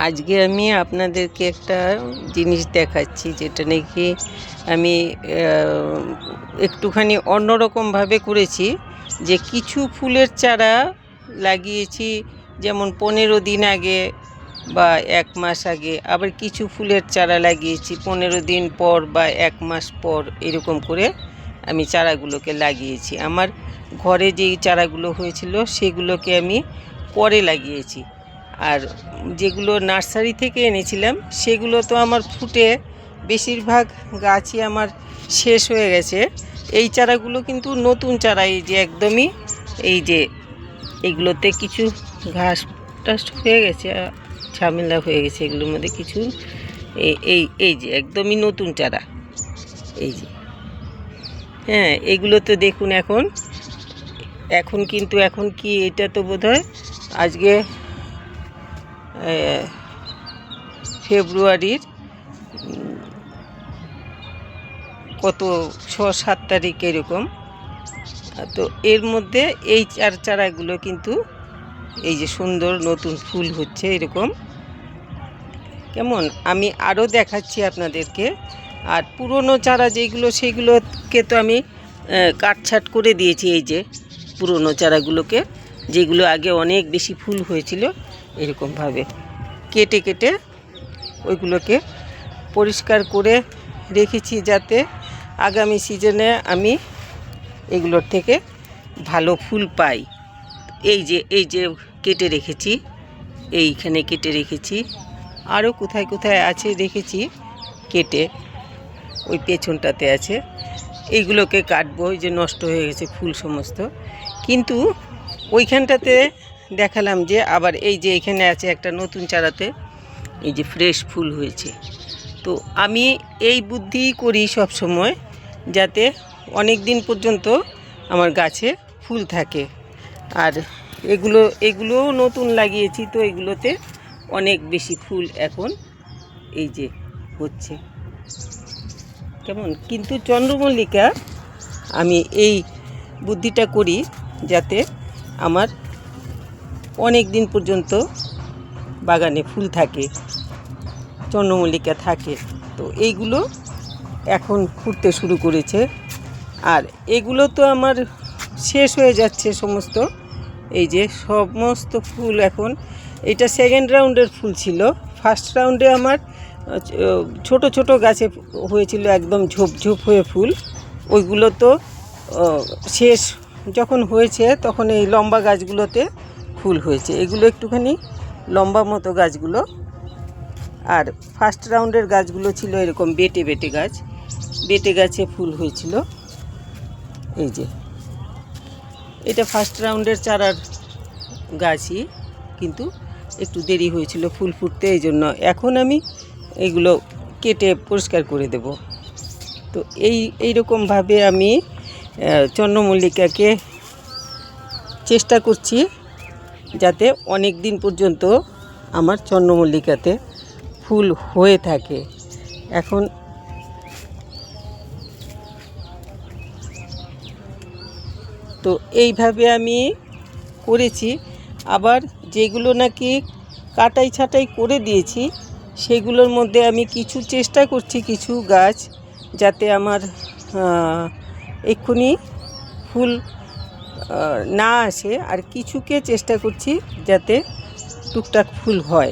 আজকে আমি আপনাদেরকে একটা জিনিস দেখাচ্ছি, যেটা নাকি আমি একটুখানি অন্যরকমভাবে করেছি। যে কিছু ফুলের চারা লাগিয়েছি, যেমন 15 দিন আগে বা 1 মাস আগে, আবার কিছু ফুলের চারা লাগিয়েছি 15 দিন পর বা 1 মাস পর, এরকম করে আমি চারাগুলোকে লাগিয়েছি। আমার ঘরে যেই চারাগুলো হয়েছিল সেগুলোকে আমি পরে লাগিয়েছি, আর যেগুলো নার্সারি থেকে এনেছিলাম সেগুলো তো আমার ফুটে বেশিরভাগ গাছই আমার শেষ হয়ে গেছে। এই চারাগুলো কিন্তু নতুন চারা, এই যে একদমই, এই যে এগুলোতে কিছু ঘাস টাস হয়ে গেছে, ঝামেলা হয়ে গেছে এগুলোর মধ্যে কিছু। এই এই যে একদমই নতুন চারা, এই যে, হ্যাঁ, এগুলো তো দেখুন এখন কিন্তু এখন কি, এটা তো বোধহয় আজকে ফেব্রুয়ারির কত 6-7 তারিখ এরকম। তো এর মধ্যে এই চারাগুলো কিন্তু এই যে সুন্দর নতুন ফুল হচ্ছে এরকম। কেমন, আমি আরও দেখাচ্ছি আপনাদেরকে। আর পুরনো চারা যেগুলো সেগুলোকে তো আমি কাটছাট করে দিয়েছি। এই যে পুরনো চারাগুলোকে, যেগুলো আগে অনেক বেশি ফুল হয়েছিল, এরকমভাবে কেটে কেটে ওইগুলোকে পরিষ্কার করে রেখেছি, যাতে আগামী সিজনে আমি এগুলোর থেকে ভালো ফুল পাই। এই যে কেটে রেখেছি, এইখানে কেটে রেখেছি, আরও কোথায় কোথায় আছে রেখেছি কেটে, ওই পেছনটাতে আছে। এইগুলোকে কাটবো, ওই যে নষ্ট হয়ে গেছে ফুল সমস্ত। কিন্তু ওইখানটাতে দেখালাম যে আবার এই যে এখানে আছে একটা নতুন চারাতে, এই যে ফ্রেশ ফুল হয়েছে। তো আমি এই বুদ্ধিই করি সব সময়, যাতে অনেক দিন পর্যন্ত আমার গাছে ফুল থাকে। আর এগুলোও নতুন লাগিয়েছি, তো এগুলোতে অনেক বেশি ফুল এখন এই যে হচ্ছে। কেমন, কিন্তু চন্দ্রমল্লিকা আমি এই বুদ্ধিটা করি যাতে আমার অনেক দিন পর্যন্ত বাগানে ফুল থাকে, চন্দ্রমল্লিকা থাকে। তো এইগুলো এখন ফুটতে শুরু করেছে, আর এগুলো তো আমার শেষ হয়ে যাচ্ছে সমস্ত। এই যে সমস্ত ফুল এখন, এটা সেকেন্ড রাউন্ডের ফুল ছিল। ফার্স্ট রাউন্ডে আমার ছোট ছোট গাছে হয়েছিল একদম ঝোপঝোপ হয়ে ফুল, ওইগুলো তো শেষ যখন হয়েছে তখন এই লম্বা গাছগুলোতে ফুল হয়েছে। এগুলো একটুখানি লম্বা মতো গাছগুলো, আর ফার্স্ট রাউন্ডের গাছগুলো ছিল এরকম বেটে বেটে গাছ, বেটে গাছে ফুল হয়েছিল। এই যে এটা ফার্স্ট রাউন্ডের চারার গাছই, কিন্তু একটু দেরি হয়েছিল ফুল ফুটতে, এই জন্য এখন আমি এইগুলো কেটে পরিষ্কার করে দেব। তো এইরকমভাবে আমি চন্দ্রমল্লিকাকে চেষ্টা করছি যাতে অনেক দিন পর্যন্ত আমার চন্দ্রমল্লিকাতে ফুল হয়ে থাকে। এখন তো এইভাবে আমি করেছি। আবার যেগুলো নাকি কাটাই ছাঁটাই করে দিয়েছি, সেগুলোর মধ্যে আমি কিছু চেষ্টা করছি, কিছু গাছ যাতে আমার এক্ষুনি ফুল না আসে, আর কিছুকে চেষ্টা করছি যাতে টুকটাক ফুল হয়।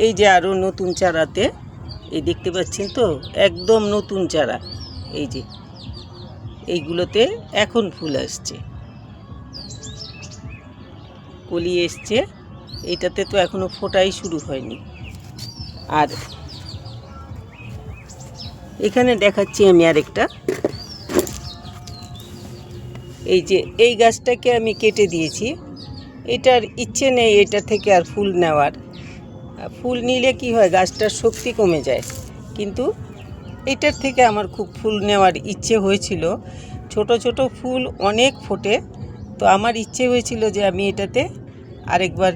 এই যে আরও নতুন চারাতে, এই দেখতে পাচ্ছেন তো, একদম নতুন চারা, এই যে এইগুলোতে এখন ফুল আসছে, কলি এসছে। এইটাতে তো এখনো ফোটাই শুরু হয়নি। আর এখানে দেখাচ্ছি আমি আরেকটা, এই যে এই গাছটাকে আমি কেটে দিয়েছি। এটার ইচ্ছে নেই এটা থেকে আর ফুল নেওয়ার। ফুল নিলে কি হয়, গাছটার শক্তি কমে যায়। কিন্তু এটার থেকে আমার খুব ফুল নেওয়ার ইচ্ছে হয়েছিল। ছোট ছোট ফুল অনেক ফোটে, তো আমার ইচ্ছে হয়েছিল যে আমি এটাতে আরেকবার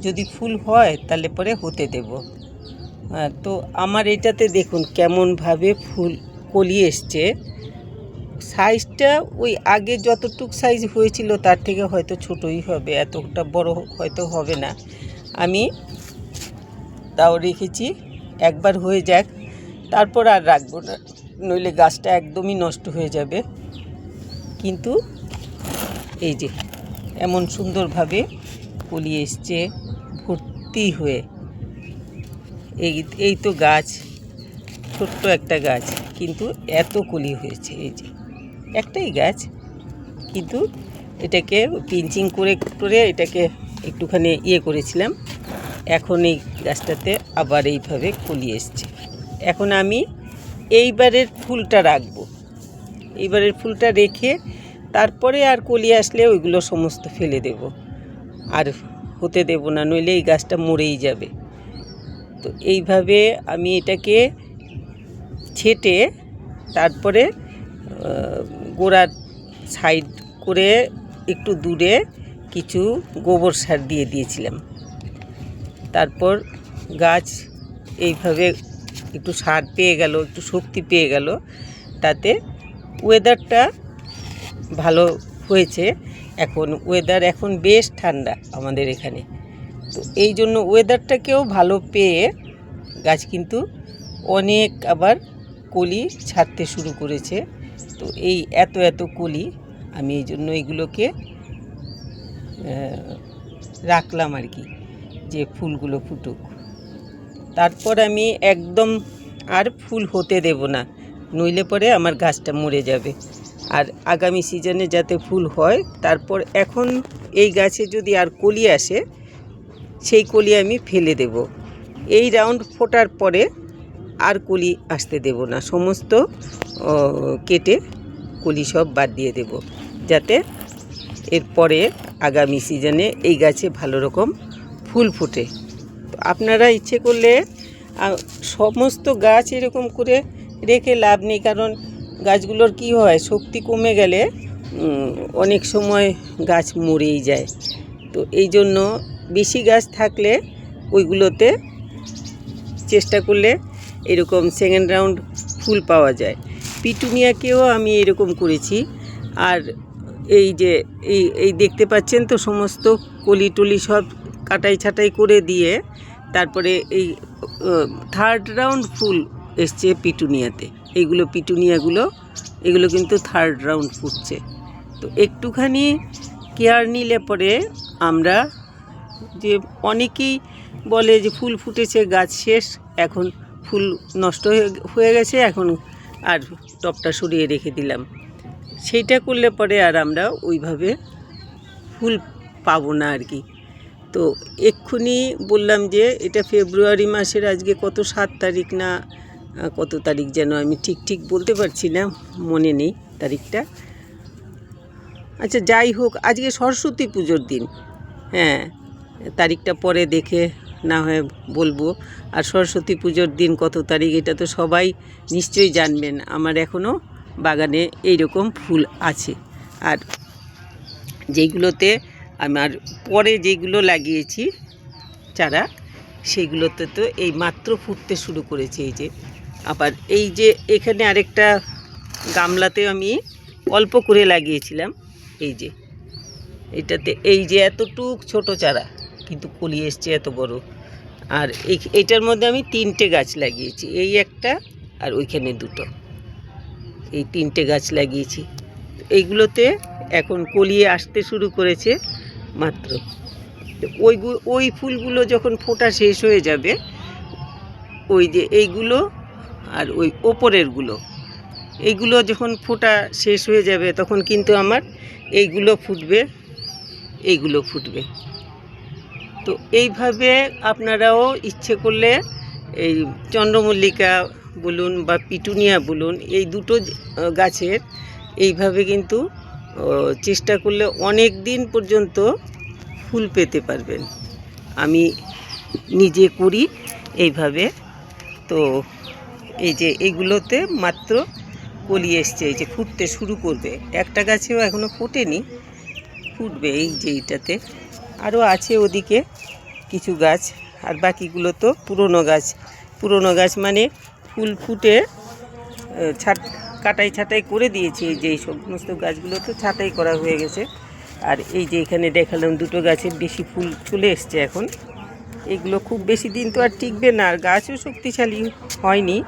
যদি ফুল হয় তাহলে পরে হতে দেব। তো আমার এটাতে দেখুন কেমনভাবে ফুল কলি এসছে। সাইজটা ওই আগে যতটুক সাইজ হয়েছিল তার থেকে হয়তো ছোটই হবে, এতটা বড় হয়তো হবে না। আমি তাও রেখেছি, একবার হয়ে যাক, তারপর আর রাখবো না, নইলে গাছটা একদমই নষ্ট হয়ে যাবে। কিন্তু এই যে এমন সুন্দরভাবে কলি এসছে ভর্তি হয়ে। এই তো গাছ, ছোট্ট একটা গাছ, কিন্তু এত কলি হয়েছে। এই যে একটাই গাছ, কিন্তু এটাকে পিঞ্চিং করে করে এটাকে একটুখানি করেছিলাম। এখন এই গাছটাতে আবার এইভাবে কলি এসছে। এখন আমি এইবারের ফুলটা রাখবো, এইবারের ফুলটা রেখে তারপরে আর কলি আসলে ওইগুলো সমস্ত ফেলে দেব, আর হতে দেব না, নইলে এই গাছটা মরেই যাবে। তো এইভাবে আমি এটাকে ছেটে তারপরে গোড়ার সাইড করে একটু দূরে কিছু গোবর সার দিয়ে দিয়েছিলাম। তারপর গাছ এইভাবে একটু সার পেয়ে গেল, একটু শক্তি পেয়ে গেল, তাতে ওয়েদারটা ভালো হয়েছে। ওয়েদার এখন বেশ ঠান্ডা আমাদের এখানে। তো এই জন্য ওয়েদারটাকেও ভালো পেয়ে গাছ কিন্তু অনেক আবার কলি ছাড়তে শুরু করেছে। তো এই এত এত কলি, আমি এই জন্য এগুলোকে রাখলাম আর কি, যে ফুলগুলো ফুটুক। তারপর আমি একদম আর ফুল হতে দেব না, নইলে পরে আমার গাছটা মরে যাবে। আর আগামী সিজনে যাতে ফুল হয়, তারপর এখন এই গাছে যদি আর কলি আসে, সেই কলি আমি ফেলে দেব। এই রাউন্ড ফোটার পরে আর কলি আসতে দেব না, সমস্ত কেটে কলি সব বাদ দিয়ে দেব, যাতে এরপরে আগামী সিজনে এই গাছে ভালো রকম ফুল ফোটে। তো আপনারা ইচ্ছে করলে সমস্ত গাছ এরকম করে রেখে লাভ নেই, কারণ গাছগুলোর কি হয়, শক্তি কমে গেলে অনেক সময় গাছ মরেই যায়। তো এই জন্য বেশি গাছ থাকলে ওইগুলোতে চেষ্টা করলে এরকম সেকেন্ড রাউন্ড ফুল পাওয়া যায়। পিটুনিয়াকেও আমি এরকম করেছি। আর এই যে এই দেখতে পাচ্ছেন তো, সমস্ত কলি টলি সব কাটাই ছাটাই করে দিয়ে তারপরে এই থার্ড রাউন্ড ফুল এসছে পিটুনিয়াতে। এইগুলো পিটুনিয়াগুলো, এগুলো কিন্তু থার্ড রাউন্ড ফুটছে। তো একটুখানি কেয়ার নিলে পরে আমরা, যে অনেকেই বলে যে ফুল ফুটেছে, গাছ শেষ, এখন ফুল নষ্ট হয়ে গেছে, এখন আর টপটা সরিয়ে রেখে দিলাম, সেইটা করলে পরে আর আমরা ওইভাবে ফুল পাবো না আর কি। তো এক্ষুনি বললাম যে এটা ফেব্রুয়ারি মাসের আজকে কত 7 তারিখ না কত তারিখ যেন, আমি ঠিক বলতে পারছি না, মনে নেই তারিখটা। আচ্ছা যাই হোক, আজকে সরস্বতী পুজোর দিন। হ্যাঁ, তারিখটা পরে দেখে না হয় বলবো। আর সরস্বতী পুজোর দিন কত তারিখ এটা তো সবাই নিশ্চয়ই জানবেন। আমার এখনও বাগানে এইরকম ফুল আছে। আর যেইগুলোতে আমার পরে যেগুলো লাগিয়েছি চারা, সেইগুলোতে তো এই মাত্র ফুটতে শুরু করেছে। এই যে আবার এই যে এখানে আরেকটা গামলাতে আমি অল্প করে লাগিয়েছিলাম, এই যে এটাতে এই যে এতটুক ছোট চারা, কিন্তু কলি এসছে এত বড়। আর এইটার মধ্যে আমি 3টে গাছ লাগিয়েছি, এই একটা আর ওইখানে 2টো, এই 3টে গাছ লাগিয়েছি। এইগুলোতে এখন কলিয়ে আসতে শুরু করেছে মাত্র। ওই ফুলগুলো যখন ফোটা শেষ হয়ে যাবে, ওই যে এইগুলো আর ওই ওপরেরগুলো, এইগুলো যখন ফোটা শেষ হয়ে যাবে, তখন কিন্তু আমার এইগুলো ফুটবে। তো এইভাবে আপনারাও ইচ্ছে করলে এই চন্দ্রমল্লিকা বলুন বা পিটুনিয়া বলুন, এই দুটো গাছের এইভাবে কিন্তু চেষ্টা করলে অনেক দিন পর্যন্ত ফুল পেতে পারবেন। আমি নিজে করি এইভাবে। তো এই যে এইগুলোতে মাত্র কলি এসছে, এই যে ফুটতে শুরু করবে। একটা গাছেও এখনও ফোটেনি, ফুটবে। এই যে এইটাতে আরও আছে ওদিকে কিছু গাছ, আর বাকিগুলো তো পুরনো গাছ মানে ফুল ফুটে কাটাই ছাটাই করে দিয়েছি। এই যে এই সমস্ত গাছগুলো তো ছাটাই করা হয়ে গেছে। আর এই যে এখানে দেখালাম 2টো গাছে বেশি ফুল চলে এসছে এখন। এগুলো খুব বেশি দিন তো আর টিকবে না, আর গাছও শক্তিশালী হয়নি।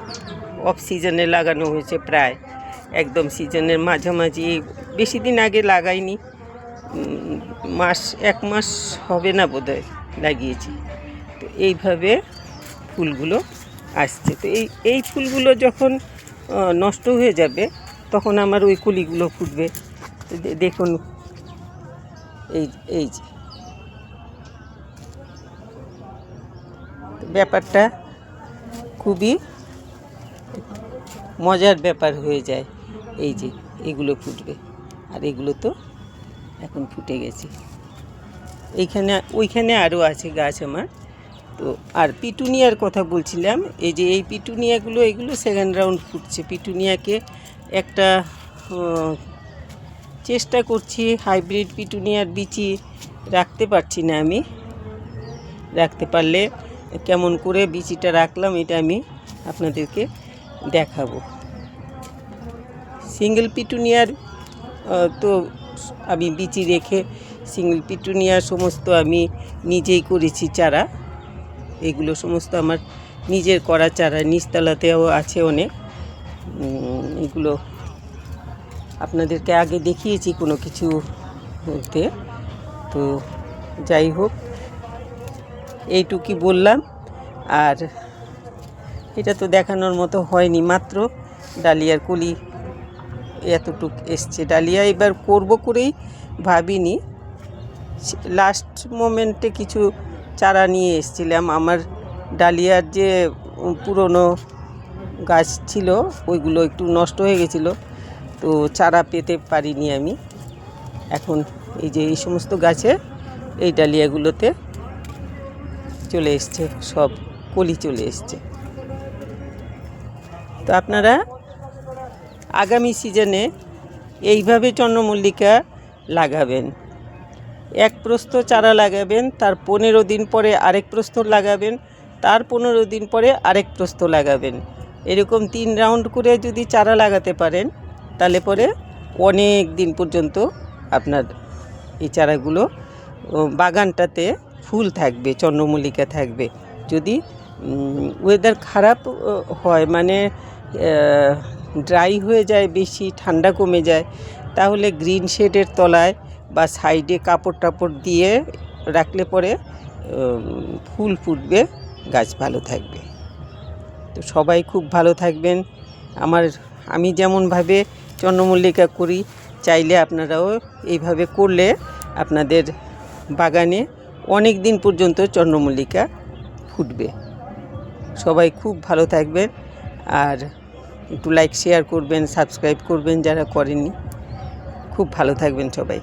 অফ সিজনে লাগানো হয়েছে, প্রায় একদম সিজনের মাঝামাঝি, বেশি দিন আগে লাগাইনি, এক মাস হবে না বোধহয় লাগিয়েছি। তো এইভাবে ফুলগুলো আসছে। তো এই ফুলগুলো যখন নষ্ট হয়ে যাবে তখন আমার ওই কলিগুলো ফুটবে। দেখুন এই যে ব্যাপারটা খুবই মজার ব্যাপার হয়ে যায়। এই যে এগুলো ফুটবে, আর এগুলো তো এখন ফুটে গেছে। ওইখানে আরও আছে গাছ আমার। তো আর পিটুনিয়ার কথা বলছিলাম, এই যে এই পিটুনিয়াগুলো, এগুলো সেকেন্ড রাউন্ড ফুটছে। পিটুনিয়াকে একটা চেষ্টা করছি, হাইব্রিড পিটুনিয়ার বিচি রাখতে পারছি না আমি। রাখতে পারলে কেমন করে বিচিটা রাখলাম এটা আমি আপনাদেরকে দেখাবো। সিঙ্গেল পিটুনিয়ার তো আমি বিচি রেখে সিঙ্গেল পিটুনিয়ার সমস্ত আমি নিজেই করেছি চারা। এগুলো সমস্ত আমার নিজের করা চারা, নিচতলাতেও আছে অনেক। এগুলো আপনাদেরকে আগে দেখিয়েছি কোনো কিছু মধ্যে। তো যাই হোক, এইটুকুই বললাম। আর এটা তো দেখানোর মতো হয়নি, মাত্র ডালিয়ার কলি এতটুক এসছে। ডালিয়া এবার করব করেই ভাবিনি, লাস্ট মোমেন্টে কিছু চারা নিয়ে এসেছিলাম। আমার ডালিয়ার যে পুরনো গাছ ছিল ওইগুলো একটু নষ্ট হয়ে গেছিলো, তো চারা পেতে পারিনি আমি। এখন এই যে এই সমস্ত গাছে এই ডালিয়াগুলোতে চলে এসছে, সব কলি চলে এসছে। তো আপনারা আগামী সিজনে এইভাবে চন্দ্রমল্লিকা লাগাবেন। এক প্রস্থ চারা লাগাবেন, তার 15 দিন পরে আরেক প্রস্থ লাগাবেন, তার 15 দিন পরে আরেক প্রস্থ লাগাবেন। এরকম 3 রাউন্ড করে যদি চারা লাগাতে পারেন তাহলে পরে অনেক দিন পর্যন্ত আপনার এই চারাগুলো বাগানটাতে ফুল থাকবে, চন্দ্রমল্লিকা থাকবে। যদি ওয়েদার খারাপ হয়, মানে ড্রাই হয়ে যায়, বেশি ঠান্ডা কমে যায়, তাহলে গ্রিন শেডের তলায় বা সাইডে কাপড় টাপড় দিয়ে রাখলে পরে ফুল ফুটবে, গাছ ভালো থাকবে। তো সবাই খুব ভালো থাকবেন। আমি যেমনভাবে চন্দ্রমল্লিকা করি, চাইলে আপনারাও এইভাবে করলে আপনাদের বাগানে অনেক দিন পর্যন্ত চন্দ্রমল্লিকা ফুটবে। সবাই খুব ভালো থাকবেন, আর একটু লাইক শেয়ার করবেন, সাবস্ক্রাইব করবেন যারা করেননি। খুব ভালো থাকবেন সবাই।